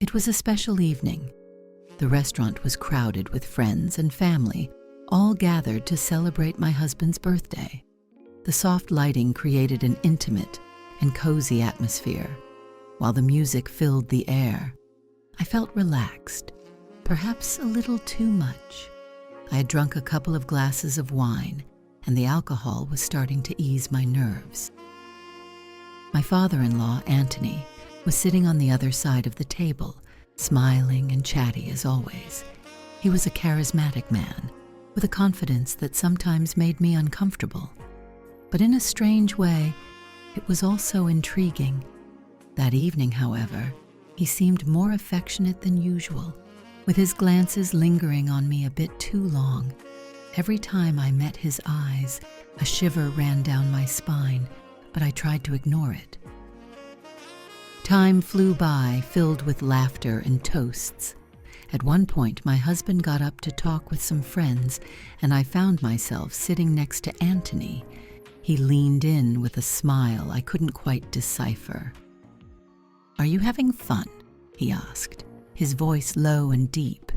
It was a special evening. The restaurant was crowded with friends and family, all gathered to celebrate my husband's birthday. The soft lighting created an intimate and cozy atmosphere, while the music filled the air. I felt relaxed, perhaps a little too much. I had drunk a couple of glasses of wine, and the alcohol was starting to ease my nerves. My father-in-law, Anthony, was sitting on the other side of the table, smiling and chatty as always. He was a charismatic man, with a confidence that sometimes made me uncomfortable. But in a strange way, it was also intriguing. That evening, however, he seemed more affectionate than usual, with his glances lingering on me a bit too long. Every time I met his eyes, a shiver ran down my spine, but I tried to ignore it. Time flew by, filled with laughter and toasts. At one point, my husband got up to talk with some friends, and I found myself sitting next to Anthony. He leaned in with a smile I couldn't quite decipher. "Are you having fun?" he asked, his voice low and deep.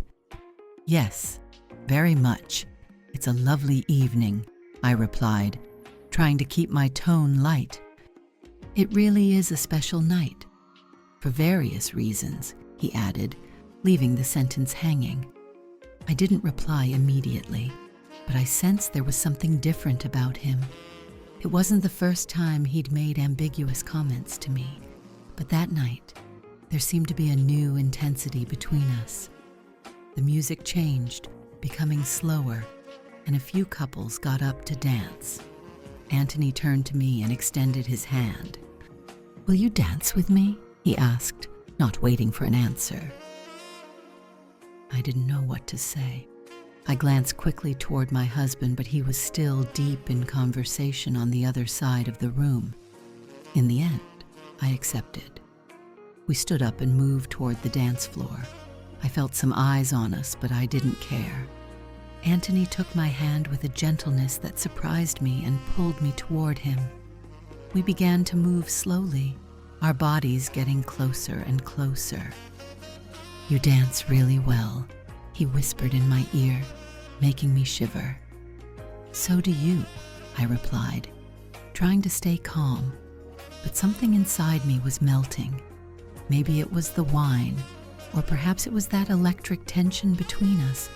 "Yes, very much. It's a lovely evening," I replied, trying to keep my tone light. "It really is a special night. For various reasons," he added, leaving the sentence hanging. I didn't reply immediately, but I sensed there was something different about him. It wasn't the first time he'd made ambiguous comments to me, but that night, there seemed to be a new intensity between us. The music changed, becoming slower, and a few couples got up to dance. Anthony turned to me and extended his hand. "Will you dance with me?" he asked, not waiting for an answer. I didn't know what to say. I glanced quickly toward my husband, but he was still deep in conversation on the other side of the room. In the end, I accepted. We stood up and moved toward the dance floor. I felt some eyes on us, but I didn't care. Anthony took my hand with a gentleness that surprised me and pulled me toward him. We began to move slowly, our bodies getting closer and closer. "You dance really well," he whispered in my ear, making me shiver. "So do you," I replied, trying to stay calm, but something inside me was melting. Maybe it was the wine, or perhaps it was that electric tension between us,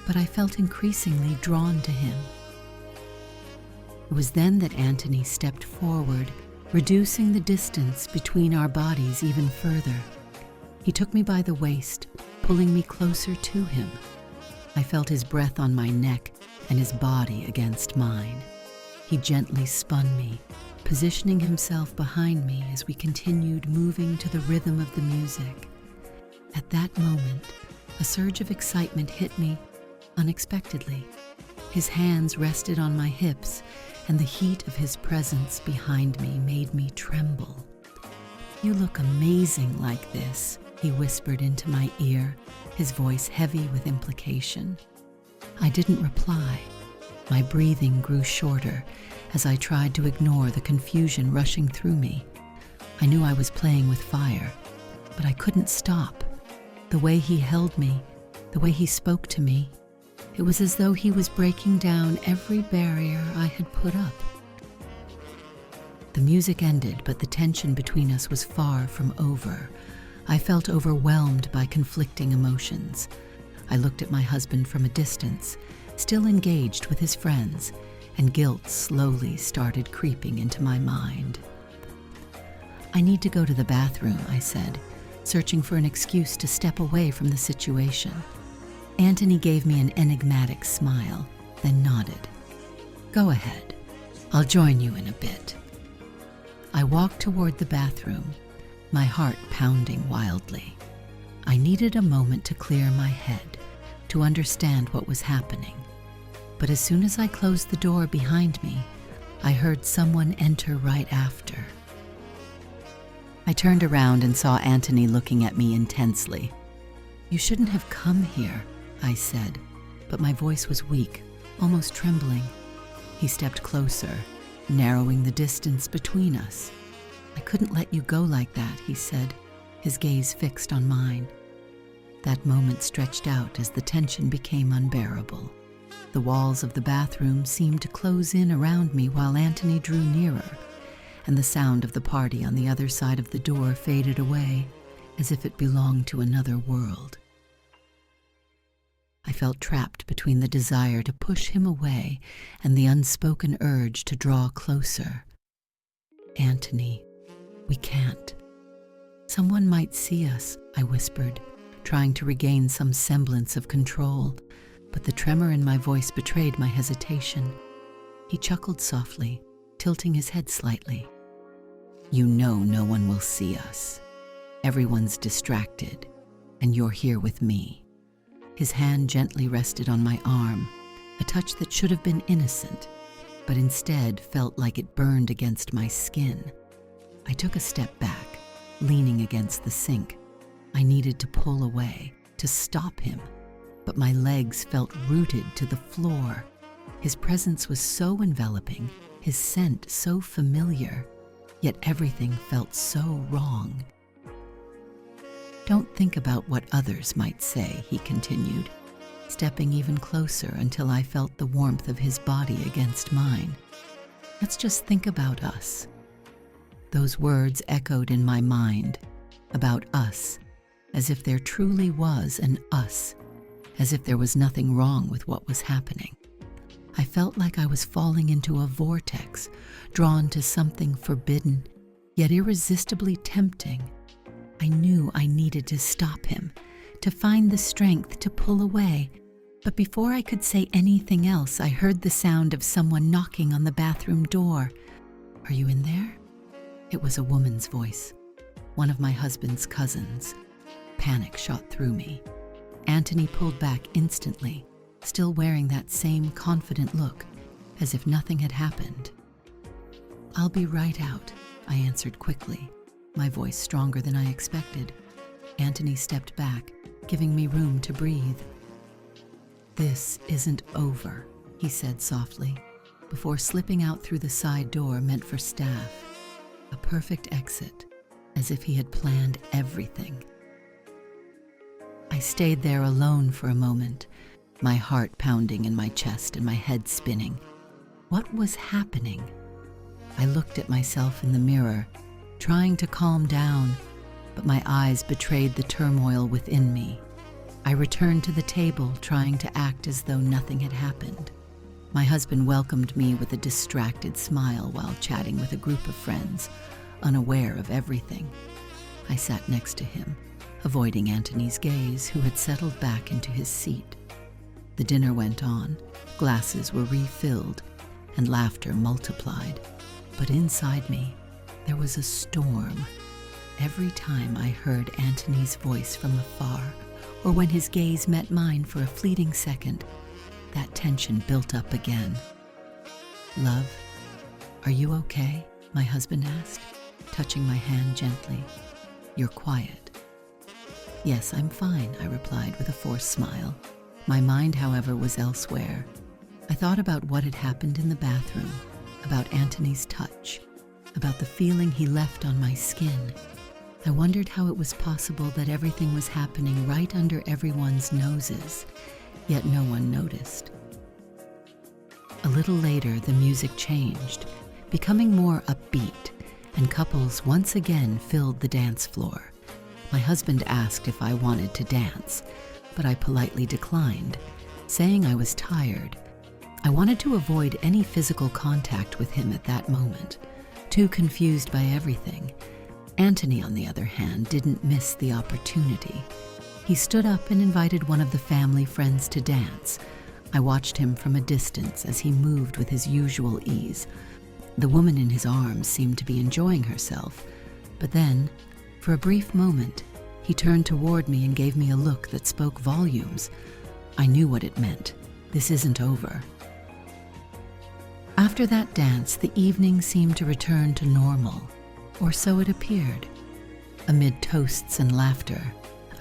but I felt increasingly drawn to him. It was then that Anthony stepped forward, reducing the distance between our bodies even further. He took me by the waist, pulling me closer to him. I felt his breath on my neck and his body against mine. He gently spun me, positioning himself behind me as we continued moving to the rhythm of the music. At that moment, a surge of excitement hit me unexpectedly. His hands rested on my hips, and the heat of his presence behind me made me tremble. "You look amazing like this," he whispered into my ear, his voice heavy with implication. I didn't reply. My breathing grew shorter as I tried to ignore the confusion rushing through me. I knew I was playing with fire, but I couldn't stop. The way he held me, the way he spoke to me, it was as though he was breaking down every barrier I had put up. The music ended, but the tension between us was far from over. I felt overwhelmed by conflicting emotions. I looked at my husband from a distance, still engaged with his friends, and guilt slowly started creeping into my mind. "I need to go to the bathroom," I said, searching for an excuse to step away from the situation. Anthony gave me an enigmatic smile, then nodded. "Go ahead. I'll join you in a bit." I walked toward the bathroom, my heart pounding wildly. I needed a moment to clear my head, to understand what was happening. But as soon as I closed the door behind me, I heard someone enter right after. I turned around and saw Anthony looking at me intensely. "You shouldn't have come here," I said, but my voice was weak, almost trembling. He stepped closer, narrowing the distance between us. "I couldn't let you go like that," he said, his gaze fixed on mine. That moment stretched out as the tension became unbearable. The walls of the bathroom seemed to close in around me while Anthony drew nearer, and the sound of the party on the other side of the door faded away as if it belonged to another world. I felt trapped between the desire to push him away and the unspoken urge to draw closer. "Anthony, we can't." "Someone might see us," I whispered, trying to regain some semblance of control, but the tremor in my voice betrayed my hesitation. He chuckled softly, tilting his head slightly. "You know no one will see us. Everyone's distracted, and you're here with me." His hand gently rested on my arm, a touch that should have been innocent, but instead felt like it burned against my skin. I took a step back, leaning against the sink. I needed to pull away, to stop him, but my legs felt rooted to the floor. His presence was so enveloping, his scent so familiar, yet everything felt so wrong. "Don't think about what others might say," he continued, stepping even closer until I felt the warmth of his body against mine. "Let's just think about us." Those words echoed in my mind, about us, as if there truly was an us, as if there was nothing wrong with what was happening. I felt like I was falling into a vortex, drawn to something forbidden, yet irresistibly tempting. I knew I needed to stop him, to find the strength to pull away. But before I could say anything else, I heard the sound of someone knocking on the bathroom door. "Are you in there?" It was a woman's voice, one of my husband's cousins. Panic shot through me. Anthony pulled back instantly, still wearing that same confident look, as if nothing had happened. "I'll be right out," I answered quickly, my voice stronger than I expected. Anthony stepped back, giving me room to breathe. "This isn't over," he said softly, before slipping out through the side door meant for staff. A perfect exit, as if he had planned everything. I stayed there alone for a moment, my heart pounding in my chest and my head spinning. What was happening? I looked at myself in the mirror, trying to calm down, but my eyes betrayed the turmoil within me. I returned to the table, trying to act as though nothing had happened. My husband welcomed me with a distracted smile while chatting with a group of friends, unaware of everything. I sat next to him, avoiding Anthony's gaze, who had settled back into his seat. The dinner went on, glasses were refilled, and laughter multiplied. But inside me, there was a storm. Every time I heard Anthony's voice from afar, or when his gaze met mine for a fleeting second, that tension built up again. "Love, are you okay?" my husband asked, touching my hand gently. "You're quiet." "Yes, I'm fine," I replied with a forced smile. My mind, however, was elsewhere. I thought about what had happened in the bathroom, about Anthony's touch, about the feeling he left on my skin. I wondered how it was possible that everything was happening right under everyone's noses, yet no one noticed. A little later, the music changed, becoming more upbeat, and couples once again filled the dance floor. My husband asked if I wanted to dance, but I politely declined, saying I was tired. I wanted to avoid any physical contact with him at that moment, too confused by everything. Anthony, on the other hand, didn't miss the opportunity. He stood up and invited one of the family friends to dance. I watched him from a distance as he moved with his usual ease. The woman in his arms seemed to be enjoying herself, but then, for a brief moment, he turned toward me and gave me a look that spoke volumes. I knew what it meant. This isn't over. After that dance, the evening seemed to return to normal, or so it appeared. Amid toasts and laughter,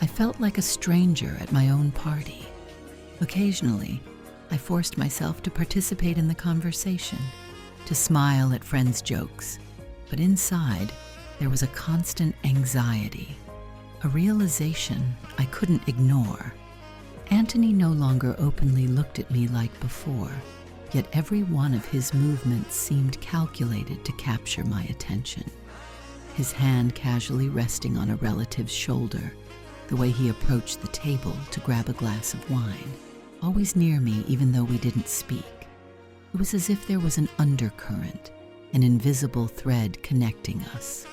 I felt like a stranger at my own party. Occasionally, I forced myself to participate in the conversation, to smile at friends' jokes, but inside, there was a constant anxiety. a realization I couldn't ignore. Anthony no longer openly looked at me like before, yet every one of his movements seemed calculated to capture my attention. His hand casually resting on a relative's shoulder, the way he approached the table to grab a glass of wine, always near me even though we didn't speak. It was as if there was an undercurrent, an invisible thread connecting us.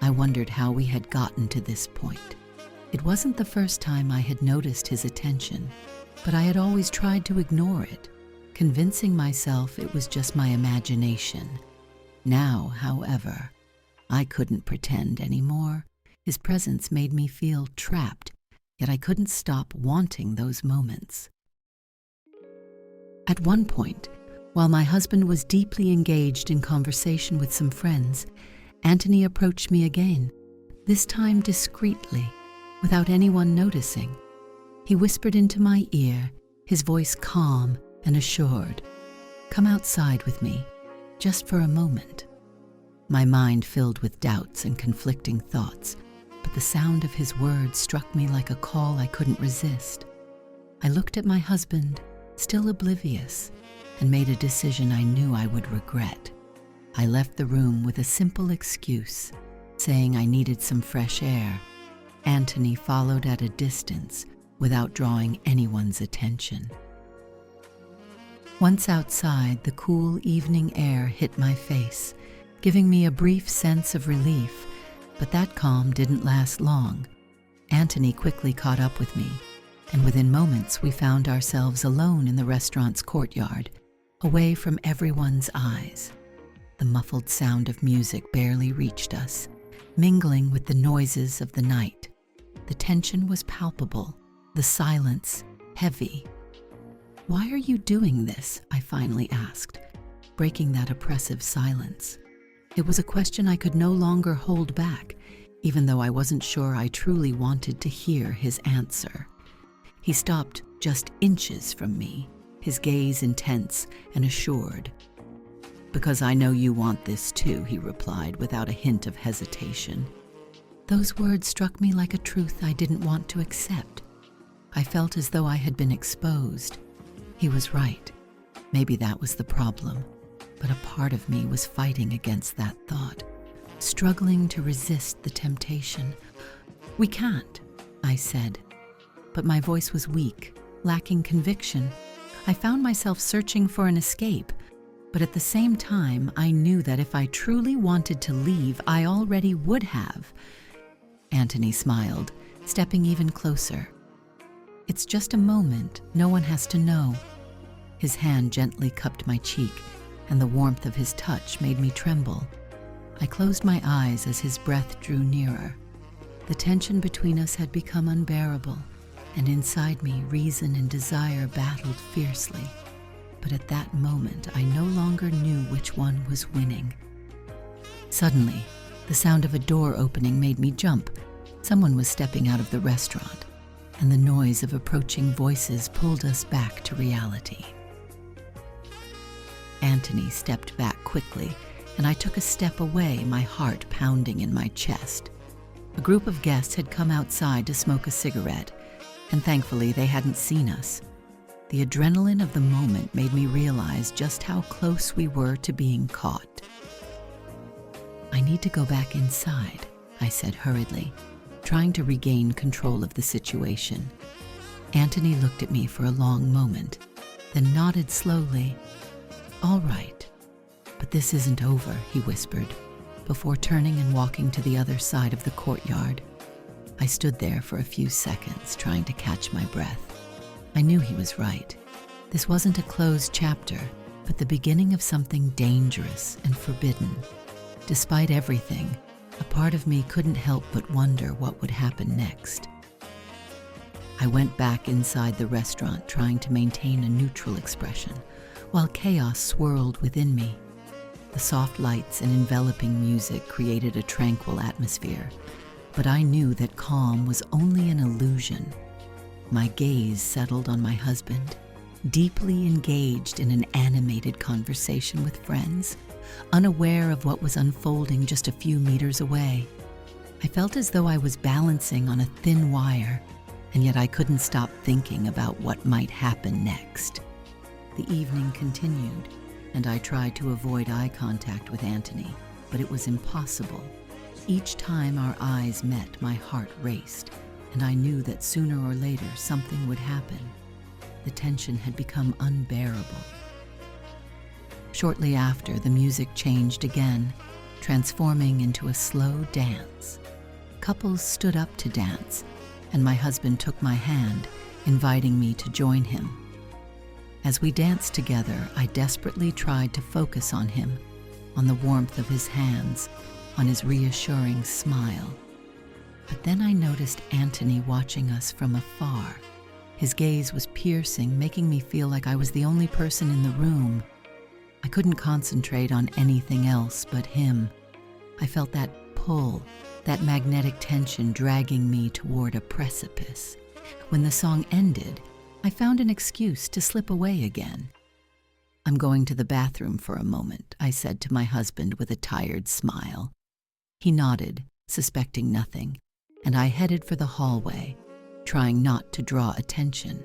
I wondered how we had gotten to this point. It wasn't the first time I had noticed his attention, but I had always tried to ignore it, convincing myself it was just my imagination. Now, however, I couldn't pretend anymore. His presence made me feel trapped, yet I couldn't stop wanting those moments. At one point, while my husband was deeply engaged in conversation with some friends, Anthony approached me again, this time discreetly, without anyone noticing. He whispered into my ear, his voice calm and assured, "Come outside with me, just for a moment." My mind filled with doubts and conflicting thoughts, but the sound of his words struck me like a call I couldn't resist. I looked at my husband, still oblivious, and made a decision I knew I would regret. I left the room with a simple excuse, saying I needed some fresh air. Anthony followed at a distance without drawing anyone's attention. Once outside, the cool evening air hit my face, giving me a brief sense of relief, but that calm didn't last long. Anthony quickly caught up with me, and within moments we found ourselves alone in the restaurant's courtyard, away from everyone's eyes. The muffled sound of music barely reached us, mingling with the noises of the night. The tension was palpable, the silence heavy. "Why are you doing this?" I finally asked, breaking that oppressive silence. It was a question I could no longer hold back, even though I wasn't sure I truly wanted to hear his answer. He stopped just inches from me, his gaze intense and assured. "Because I know you want this too," he replied without a hint of hesitation. Those words struck me like a truth I didn't want to accept. I felt as though I had been exposed. He was right. Maybe that was the problem. But a part of me was fighting against that thought, struggling to resist the temptation. "We can't," I said. But my voice was weak, lacking conviction. I found myself searching for an escape, but at the same time, I knew that if I truly wanted to leave, I already would have. Anthony smiled, stepping even closer. "It's just a moment. No one has to know." His hand gently cupped my cheek, and the warmth of his touch made me tremble. I closed my eyes as his breath drew nearer. The tension between us had become unbearable, and inside me, reason and desire battled fiercely. But at that moment, I no longer knew which one was winning. Suddenly, the sound of a door opening made me jump. Someone was stepping out of the restaurant, and the noise of approaching voices pulled us back to reality. Anthony stepped back quickly, and I took a step away, my heart pounding in my chest. A group of guests had come outside to smoke a cigarette, and thankfully they hadn't seen us. The adrenaline of the moment made me realize just how close we were to being caught. "I need to go back inside," I said hurriedly, trying to regain control of the situation. Anthony looked at me for a long moment, then nodded slowly. "All right, but this isn't over," he whispered, before turning and walking to the other side of the courtyard. I stood there for a few seconds, trying to catch my breath. I knew he was right. This wasn't a closed chapter, but the beginning of something dangerous and forbidden. Despite everything, a part of me couldn't help but wonder what would happen next. I went back inside the restaurant, trying to maintain a neutral expression, while chaos swirled within me. The soft lights and enveloping music created a tranquil atmosphere, but I knew that calm was only an illusion. My gaze settled on my husband, deeply engaged in an animated conversation with friends, unaware of what was unfolding just a few meters away. I felt as though I was balancing on a thin wire, and yet I couldn't stop thinking about what might happen next. The evening continued, and I tried to avoid eye contact with Anthony, but it was impossible. Each time our eyes met, my heart raced, and I knew that sooner or later something would happen. The tension had become unbearable. Shortly after, the music changed again, transforming into a slow dance. Couples stood up to dance, and my husband took my hand, inviting me to join him. As we danced together, I desperately tried to focus on him, on the warmth of his hands, on his reassuring smile. But then I noticed Anthony watching us from afar. His gaze was piercing, making me feel like I was the only person in the room. I couldn't concentrate on anything else but him. I felt that pull, that magnetic tension dragging me toward a precipice. When the song ended, I found an excuse to slip away again. "I'm going to the bathroom for a moment," I said to my husband with a tired smile. He nodded, suspecting nothing, and I headed for the hallway, trying not to draw attention.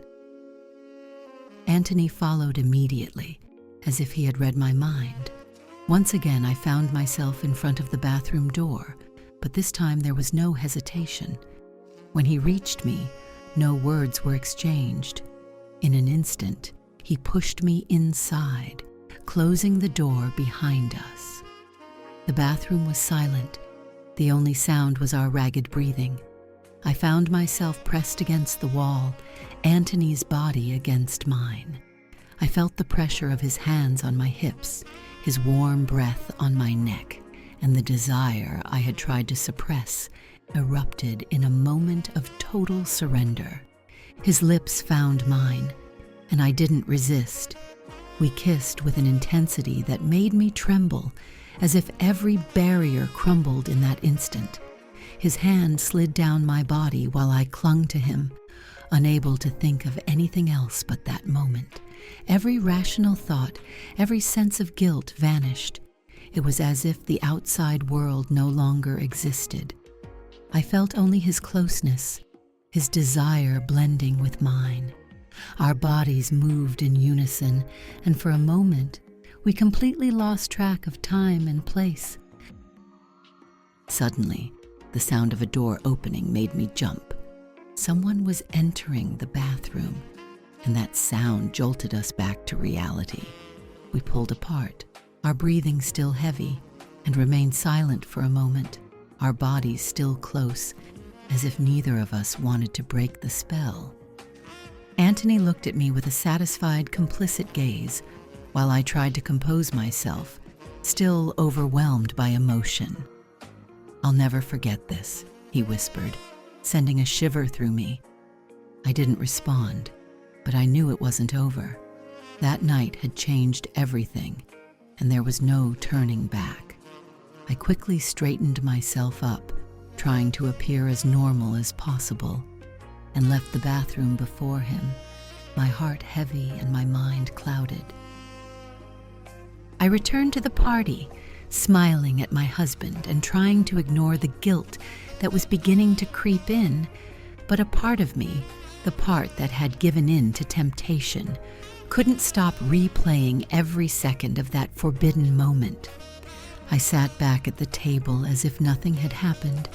Anthony followed immediately, as if he had read my mind. Once again, I found myself in front of the bathroom door, but this time there was no hesitation. When he reached me, no words were exchanged. In an instant, he pushed me inside, closing the door behind us. The bathroom was silent. The only sound was our ragged breathing. I found myself pressed against the wall, Anthony's body against mine. I felt the pressure of his hands on my hips, his warm breath on my neck, and the desire I had tried to suppress erupted in a moment of total surrender. His lips found mine, and I didn't resist. We kissed with an intensity that made me tremble, as if every barrier crumbled in that instant. His hand slid down my body while I clung to him, unable to think of anything else but that moment. Every rational thought, every sense of guilt vanished. It was as if the outside world no longer existed. I felt only his closeness, his desire blending with mine. Our bodies moved in unison, and for a moment, we completely lost track of time and place. Suddenly, the sound of a door opening made me jump. Someone was entering the bathroom, and that sound jolted us back to reality. We pulled apart, our breathing still heavy, and remained silent for a moment, our bodies still close, as if neither of us wanted to break the spell. Anthony looked at me with a satisfied, complicit gaze, while I tried to compose myself, still overwhelmed by emotion. "I'll never forget this," he whispered, sending a shiver through me. I didn't respond, but I knew it wasn't over. That night had changed everything, and there was no turning back. I quickly straightened myself up, trying to appear as normal as possible, and left the bathroom before him, my heart heavy and my mind clouded. I returned to the party, smiling at my husband and trying to ignore the guilt that was beginning to creep in, but a part of me, the part that had given in to temptation, couldn't stop replaying every second of that forbidden moment. I sat back at the table as if nothing had happened,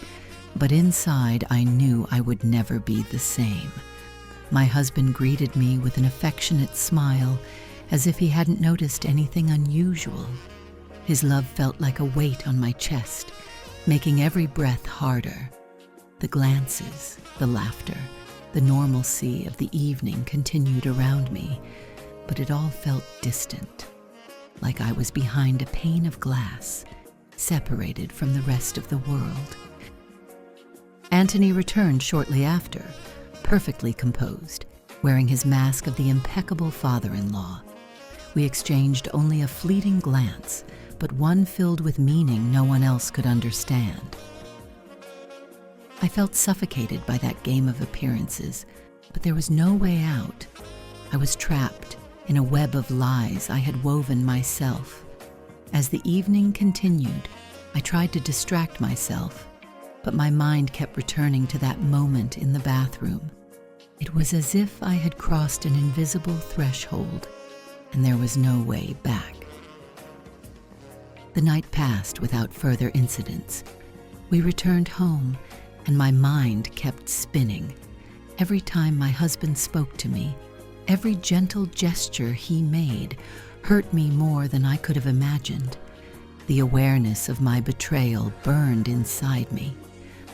but inside I knew I would never be the same. My husband greeted me with an affectionate smile, as if he hadn't noticed anything unusual. His love felt like a weight on my chest, making every breath harder. The glances, the laughter, the normalcy of the evening continued around me, but it all felt distant, like I was behind a pane of glass, separated from the rest of the world. Anthony returned shortly after, perfectly composed, wearing his mask of the impeccable father-in-law. We exchanged only a fleeting glance, but one filled with meaning no one else could understand. I felt suffocated by that game of appearances, but there was no way out. I was trapped in a web of lies I had woven myself. As the evening continued, I tried to distract myself, but my mind kept returning to that moment in the bathroom. It was as if I had crossed an invisible threshold, and there was no way back. The night passed without further incidents. We returned home, and my mind kept spinning. Every time my husband spoke to me, every gentle gesture he made hurt me more than I could have imagined. The awareness of my betrayal burned inside me,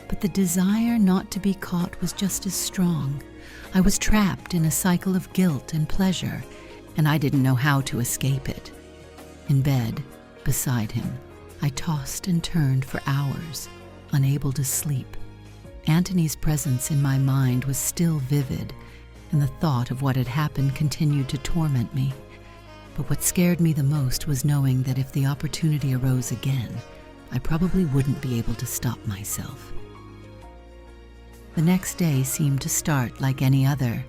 but the desire not to be caught was just as strong. I was trapped in a cycle of guilt and pleasure, and I didn't know how to escape it. In bed, beside him, I tossed and turned for hours, unable to sleep. Anthony's presence in my mind was still vivid, and the thought of what had happened continued to torment me. But what scared me the most was knowing that if the opportunity arose again, I probably wouldn't be able to stop myself. The next day seemed to start like any other.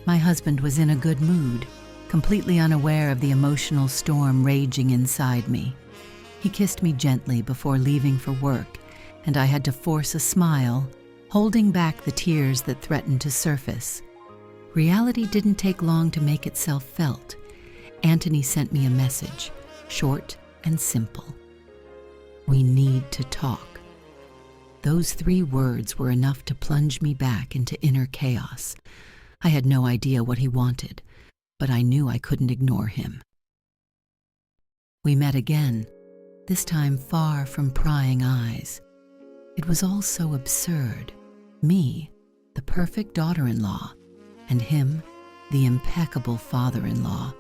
My husband was in a good mood, completely unaware of the emotional storm raging inside me. He kissed me gently before leaving for work, and I had to force a smile, holding back the tears that threatened to surface. Reality didn't take long to make itself felt. Anthony sent me a message, short and simple. "We need to talk." Those 3 words were enough to plunge me back into inner chaos. I had no idea what he wanted, but I knew I couldn't ignore him. We met again, this time far from prying eyes. It was all so absurd. Me, the perfect daughter-in-law, and him, the impeccable father-in-law,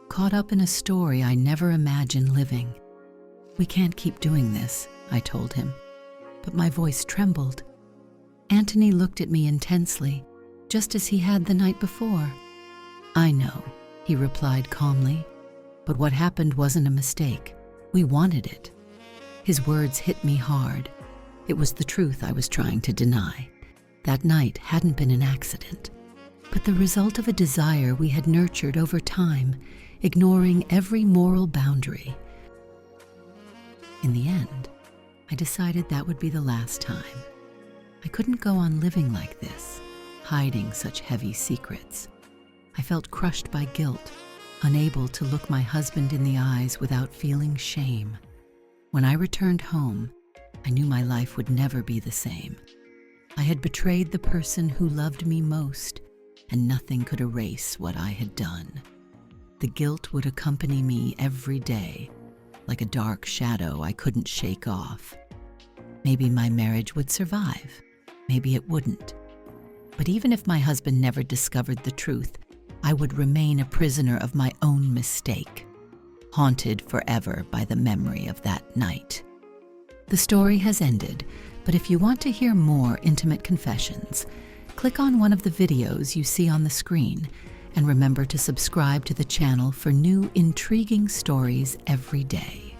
caught up in a story I never imagined living. "We can't keep doing this," I told him, but my voice trembled. Anthony looked at me intensely, just as he had the night before. "I know," he replied calmly, "but what happened wasn't a mistake. We wanted it." His words hit me hard. It was the truth I was trying to deny. That night hadn't been an accident, but the result of a desire we had nurtured over time, ignoring every moral boundary. In the end, I decided that would be the last time. I couldn't go on living like this, hiding such heavy secrets. I felt crushed by guilt, unable to look my husband in the eyes without feeling shame. When I returned home, I knew my life would never be the same. I had betrayed the person who loved me most, and nothing could erase what I had done. The guilt would accompany me every day, like a dark shadow I couldn't shake off. Maybe my marriage would survive, maybe it wouldn't. But even if my husband never discovered the truth, I would remain a prisoner of my own mistake, haunted forever by the memory of that night. The story has ended, but if you want to hear more intimate confessions, click on one of the videos you see on the screen, and remember to subscribe to the channel for new intriguing stories every day.